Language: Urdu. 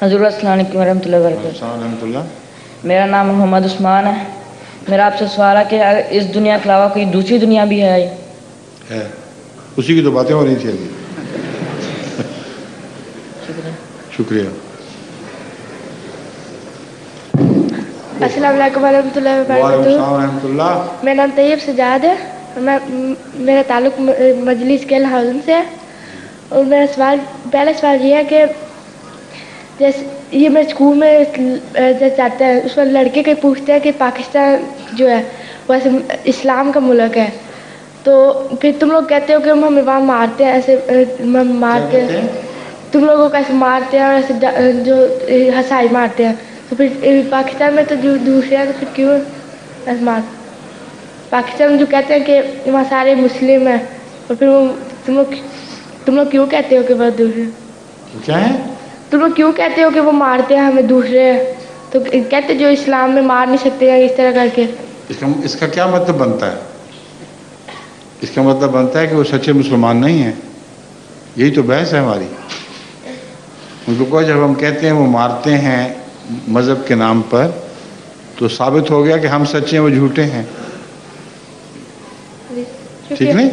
حضور السلام علیکم ورحمۃ اللہ وبرکاتہ۔ السلام ورحمۃ اللہ۔ میرا نام محمد عثمان ہے۔ میرا آپ سے سوال ہے کہ اس دنیا کے علاوہ کوئی دوسری دنیا بھی ہے؟ اسی کی تو باتیں ہو رہی تھی ابھی۔ شکریہ۔ السلام علیکم ورحمۃ اللہ وعلیکم وبرکاتہ۔ السلام ورحمۃ اللہ۔ میرا نام طیب سجاد ہے اور میرا تعلق مجلس کے ہاؤسنگ سے ہے، اور میرا پہلا سوال یہ ہے کہ جیسے یہ میں اسکول میں جاتے ہیں اس میں لڑکے کے پوچھتے ہیں کہ پاکستان جو ہے ویسے اسلام کا ملک ہے، تو پھر تم لوگ کہتے ہو کہ ہم وہاں مارتے ہیں، ایسے مارتے ہیں، تم لوگوں کو ایسے مارتے ہیں اور ایسے جو ہسائی مارتے ہیں، تو پھر پاکستان میں تو جو دوسرے ہیں تو پھر کیوں ایسے مار پاکستان میں جو کہتے ہیں کہ وہاں سارے مسلم ہیں، اور پھر وہ تم لوگ کیوں کہتے ہو کہ وہ دوسرے کیا ہے؟ تم لوگ کیوں کہتے ہو کہ وہ مارتے ہیں ہمیں دوسرے ہیں؟ تو کہتے جو اسلام میں مار نہیں سکتے ہیں اس طرح کر کے۔ اس کا کیا مطلب بنتا ہے؟ اس کا مطلب بنتا ہے کہ وہ سچے مسلمان نہیں ہیں۔ یہی تو بحث ہے ہماری۔ ان کو جب ہم کہتے ہیں وہ مارتے ہیں مذہب کے نام پر، تو ثابت ہو گیا کہ ہم سچے ہیں وہ جھوٹے ہیں۔ ٹھیک نہیں؟